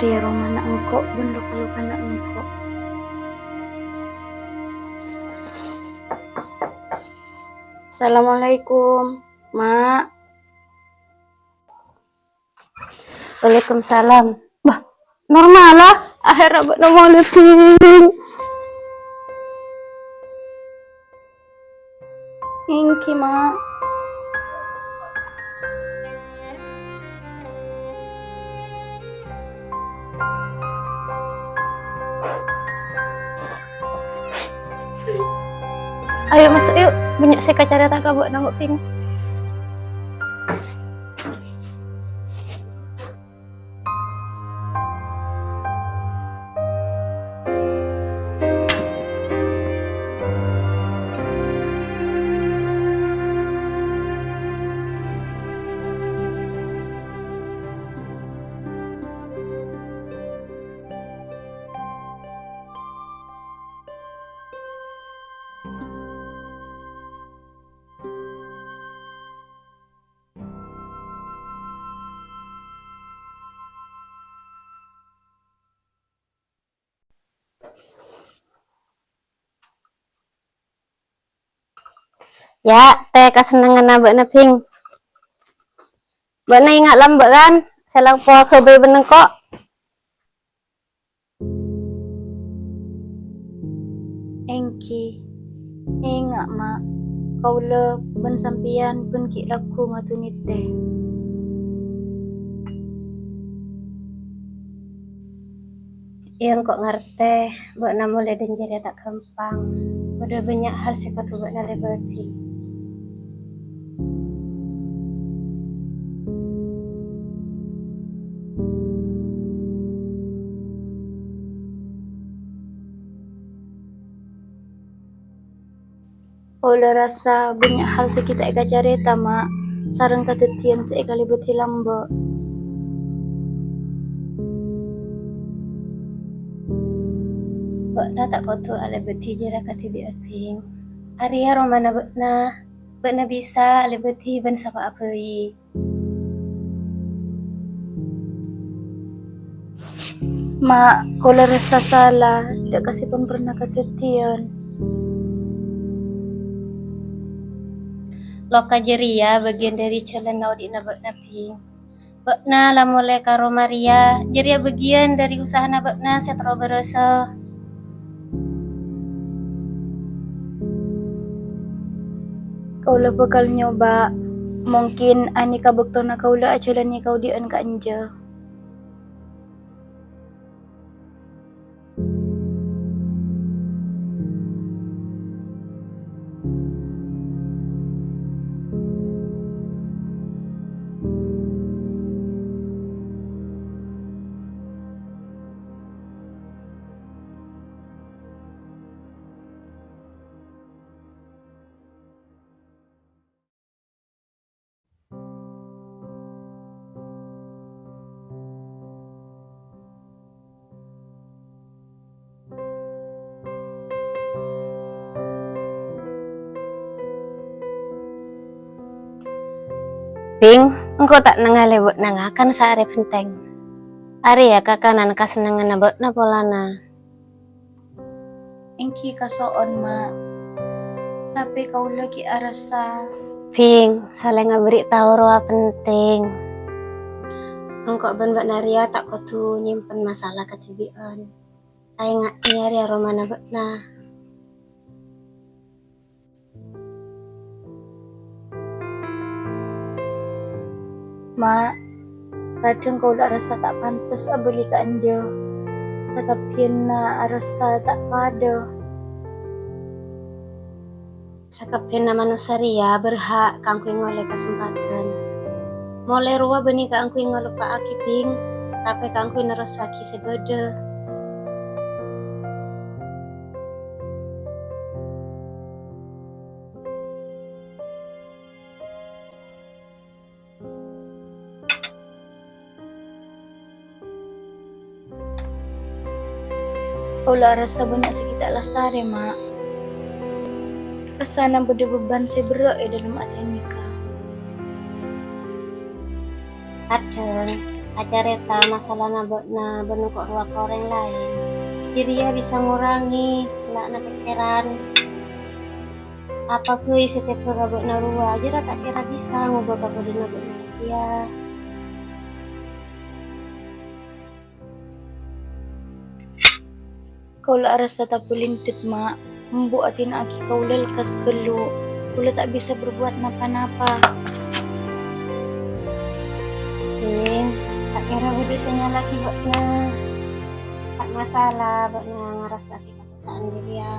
Arya Romana engko bendo kalau kana engko. Assalamualaikum, Mak. Waalaikumsalam. Bah, normal lah. Akhirnya buat nomor lebih. Ingki, Mak. Ayo masuk yuk. Banyak saya cara tak buat nangkep ting. Ya, teh kesenangan abak na ping. Bak na ingat lambak kan? Saya po ke bayi beneng kok. Engki. Ingat, Mak. Kau le ben sampian pun ki laku ngatunit teh. Yang kok ngerti, bak na mulai dan jadi tak gampang. Udah banyak hal sih kau tuh bak na lebati. Oleh rasa banyak hal sekita eka carita, Mak. Sarang katetian sekali beti lambo. Bak na tak kau tuh lebati jera kati ping. Arya Romana bak na bisa lebati ben sama apa i. Mak, kalau rasa salah, tidak kasih pun pernah katetian. Loka jeria bagian dari celana di nabak naping. Bakna la mulai karo Maria, jeria bagian dari usaha nabakna setro berasa. Kau lah bakal nyoba. Mungkin ani kabuktona kau lah ajalannya kau dian ka anja. Ping, engkau tak nangale buat nangakan sehari penting. Ari ya kakanan kasenangan nabakna polana. Engki kasoon, Mak. Tapi kau lagi arasa. Ping, saling ngaberi tahu roa penting. Engkau ben bak Naria tak kau tuh nyimpen masalah ketibian. Ayo ngak nyari aroma nabakna. Mak, kadang kau lah rasa tak pantas abeli ka anja. Tetapi na rasa tak pada. Sakapin na manusaria berhak kangku ngoleh kesempatan. Mulai ruwa benih kangku ngoleh pa akiping, tapi kangku narasaki sebeda. Kau lah rasa banyak sekitar lestari, Mak. Rasa na budi beban si berat dalam hati nikah. Kadang acareta masalah na benukok ruang ke orang lain. Jadi ya bisa ngurangi selakna pikiran apa kui setiap kegabut na ruang aja tak kira bisa ngubah kabut na setia. Kau lah rasa tak pulintit mak, membuatin aki kau lelkas gelu. Kula tak bisa berbuat napa-napa. Tak kira budi senyala lagi buatnya. Tak masalah buatnya ngerasa kita kesusahan diri ya.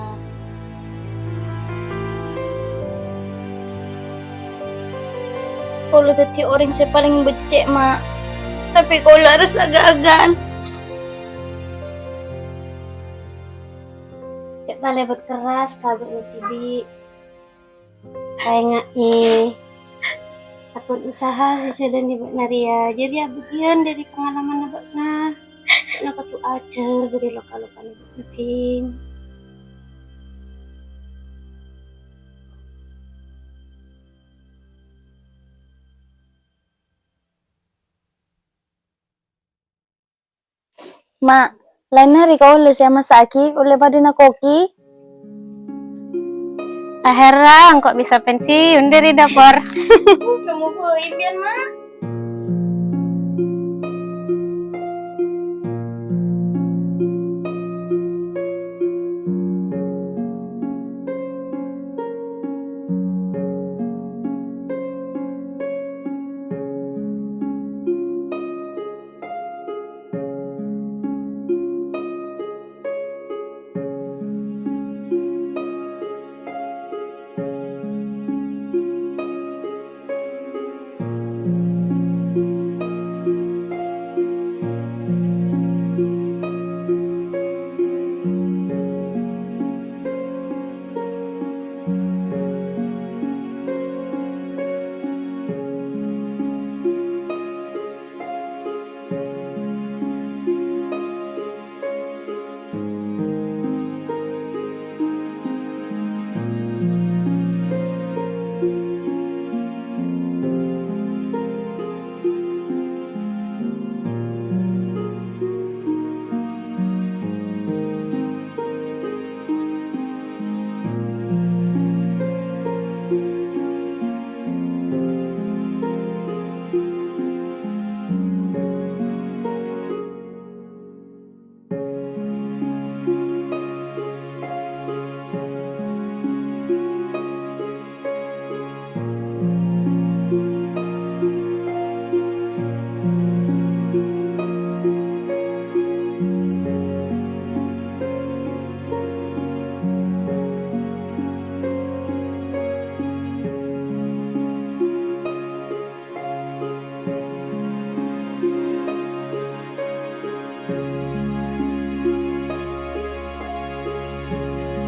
Kau lah tadi orang saya paling becek mak. Tapi kau lah harus agak-agan. Kita lebat keras kabut tibi. Kayak ngai takut usaha sejalan di Naria. Jadi abudian dari pengalaman nabakna. Nak tu ajar beri lokal-lokal penting. Mak, lain hari kau lah saya masaki, oleh pada nak koki. Heran kok bisa pensiun dari dapur. Kamu boleh biar mak.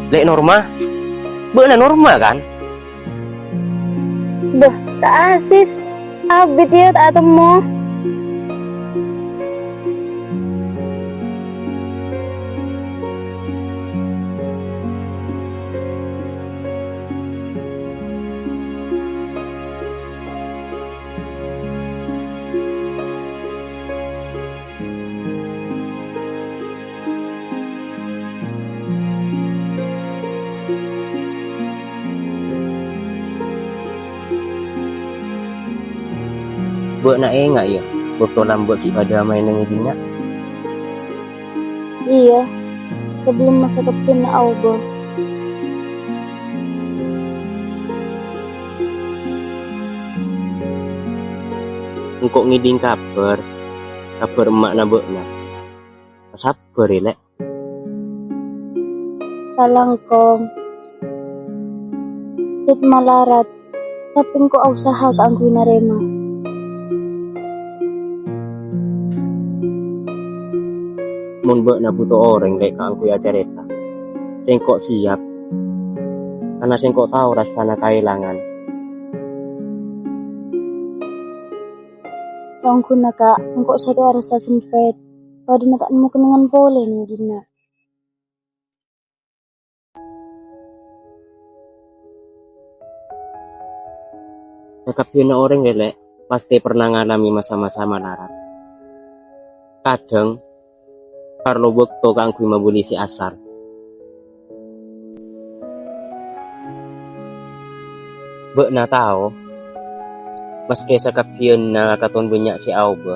Lek Norma, bener Norma kan? Beh, tak asis. Abit ya tak temu. Buat nak enggak ya? Bertolam buat pada main dengan dia. Iya, sebelum masa kepin na augo. Engkau ngiding kabar emak na na. Sabar ya lek. Talangkong. Tit malarat. Tapi ko usaha ka ang narema. Mun na butuh orang lek ka angku acareta. Sengkok siap. Karena sengkok tahu rasanya kehilangan. Sangku na ka, engkau sadar rasa sempit. Pada na tak mo kenangan boleh ni dina. Tapi na orang lek pasti pernah ngalami masa-masa malarat. Kadang Carlo bekto kang kui mabuli si asar. Bek na tao, meski sakapian na katon banyak si Auba,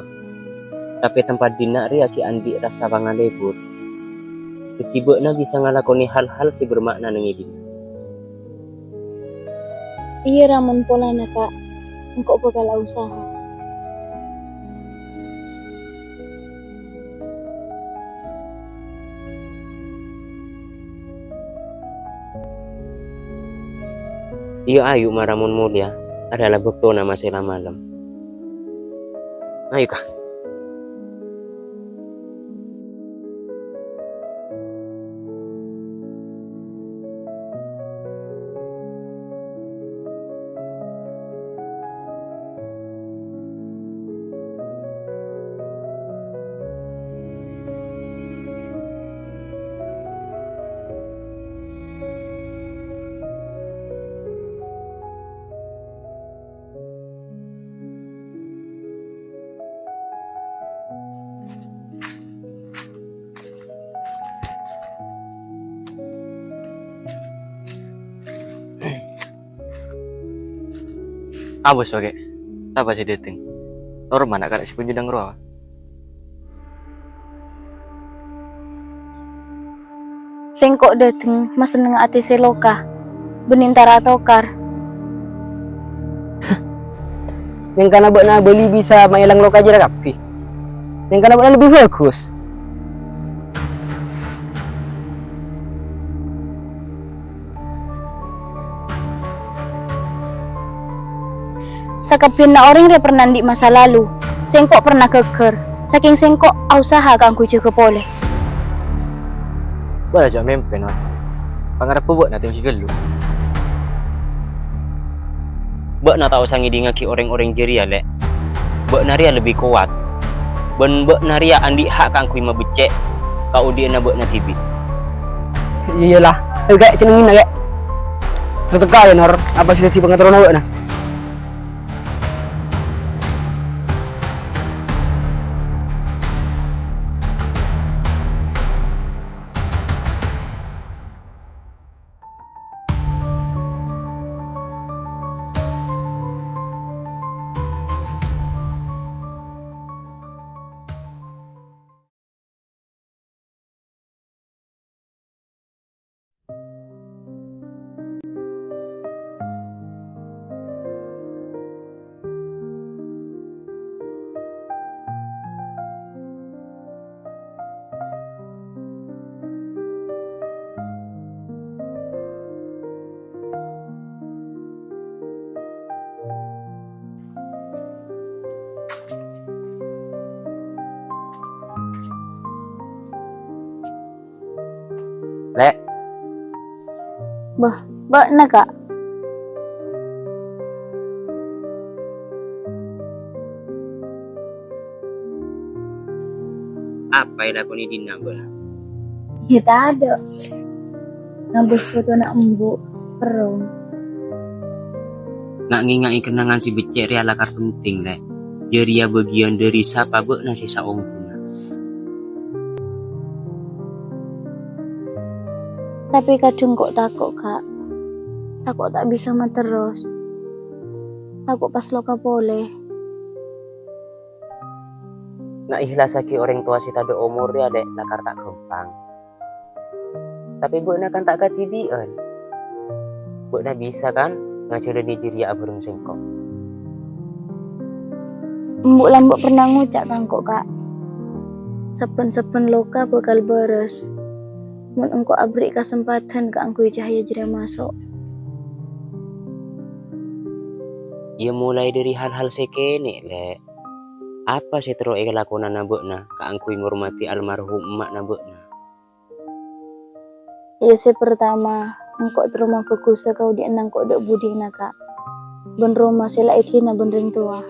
tapi tempat dinak ria ki andi rasa pangalebur. Ketiba na bisa ngalakoni hal-hal si bermakna nang hidup. Iya ramun pola na kak, engkau bakal usaha. Iya ayu maramun mulia adalah bekto na masela malam. Ayo kah? Abos wage. Sapa si dating? Normal nak kada si punjudang roa. Sengkok dateng mas seneng ati seloka, benintara tokar. Yang kana buat na beli bisa mailang loka aja kapi. Yang kana buat lebih bagus. Sakapin na orang dia pernah di masa lalu. Sengkok pernah keker. Saking sengkok usaha kang kucu ke pole. Wala siya mempen wa. Pangarap po na ting sigalo. Bak na tao sang idinga ki orang-orang jeria lek. Bak na ria lebih kuat. Ben bak na ria andi hak kang kui mabecek. Kau dia na bak na tibi. Iyalah, kayak cenengin na kayak. Terteka ya nor, apa sih si pengatur na na? Lek, Bak na kak. apa yang aku ni dina bak? Ya tak ada. Ngabus foto nak embu perung. Nak ngingai kenangan si becek ria lakar penting lek. Jeria bagian dari siapa bak na sisa ongkuna. Tapi kadang kok takut kak. Takut tak bisa mah terus. Takut pas loka pole. Nak ikhlas lagi orang tua si tada umur ya dek lakar tak gampang. Tapi bak na kan tak katidian. Bak na bisa kan ngajar di jeria aburung sengkok. Mbok lambok pernah ngucap kang kok kak. Sepen-sepen loka bakal beres. Mun engkau abri kesempatan ke angkui cahaya jera masuk. Ya mulai dari hal-hal sekene lek. Apa sih terus lakonan nabek na keangkui ngormati almarhum emak nabek na. Ya si pertama, engkau terima bagus kau di enang kau dek budi na kak. Ben rumah sila itina ben ring tua.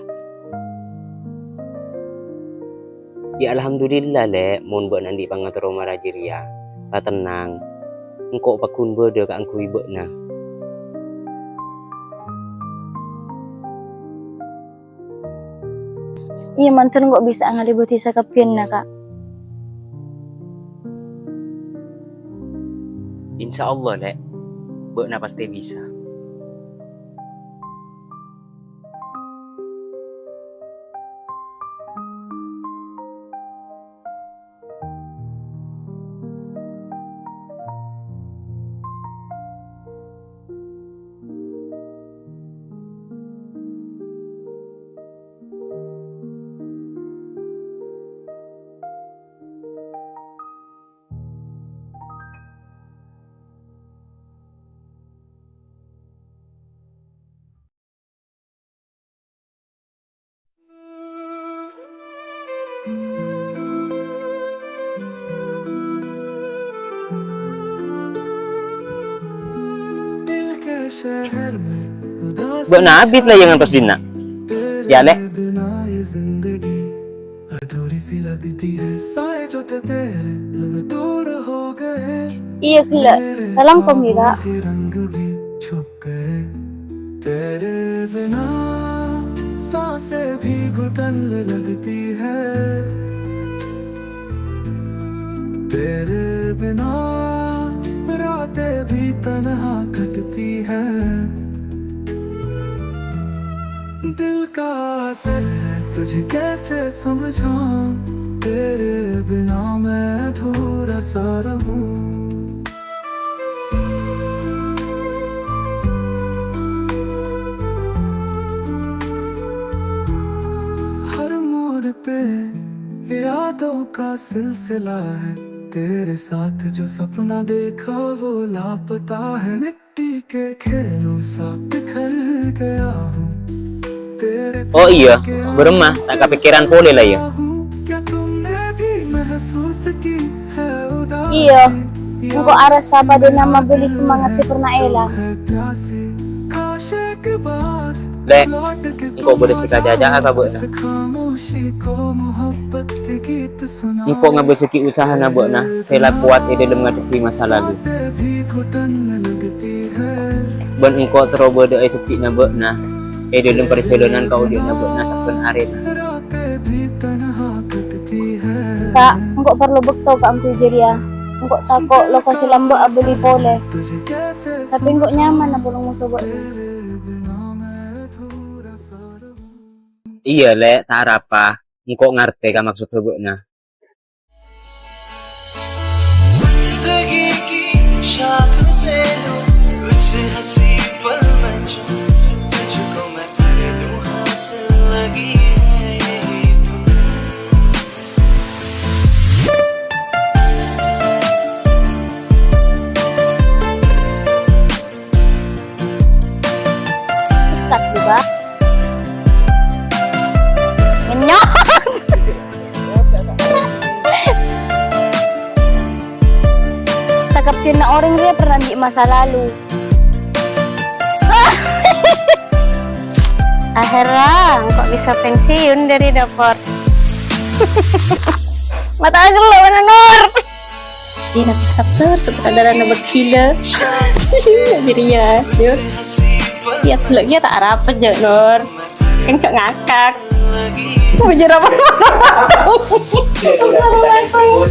Ya alhamdulillah lek mun bek nandi pangatur marajiria. Tak tenang. Engkau pakun beda keangkui bek na. Iya mantan kok bisa ngalibuti sakapin na kak. Insya Allah lek, Bokna pasti bisa. Bokna habis lah jangan terus dina. Ya lek. Iya kila, dalam kami kak. तेरे बिना सांसें भी घुटन लगती है तेरे बिना रातें भी तन्हा कटती है दिल का दिल है तुझे कैसे समझाऊं तेरे बिना मैं अधूरा सा रहूं पे यादों का सिलसिला है तेरे साथ जो सपना देखा वो लापता है मिट्टी के खेलों सा बिखर गया हूँ तेरे Oh iya, beremah tak kepikiran boleh lah ya. क्या तुमने भी महसूस की है उदासी Iya, engkau aras sapa de nama beli semangat si pernah elang. है प्यासी काश एक बार Lek, engkau boleh suka jajah apa Bokna? खामोशी को मोहब्बत के गीत सुना Engkau ngambil segi usaha na Bokna, saya kuat dalam menghadapi masa lalu. से भी घुटन लगती है Ben engkau teroboh doa sepi na Bokna, dalam perjalanan kau dia na Bokna saben arena. रातें भी तन्हा कटती है Kak, engkau perlu bekto kak angku jeria. Engkau takut lokasi lambak abeli pole. तुझे कैसे Tapi engkau nyaman apa musuh buat. तेरे बिना मैं अधूरा सा रहूं Iya lek, tak apa. Engkau ngerti kan maksud Bokna. जिंदगी की शाख से लूं कुछ हंसी पल मैं चूं तुझको मैं कर लूं हासिल लगी है यही धुन Kat juga. Menyok. Sakapin na orang dia pernah di masa lalu. Akhirnya kok bisa pensiun dari dapur. Mata aja lo mana Nur. Dia nak sabter supaya ada nama gila. Jadi ya, yuk. Ya pula dia tak rapat je Nur. Kan cok ngakak. Mau jerapah. Assalamualaikum.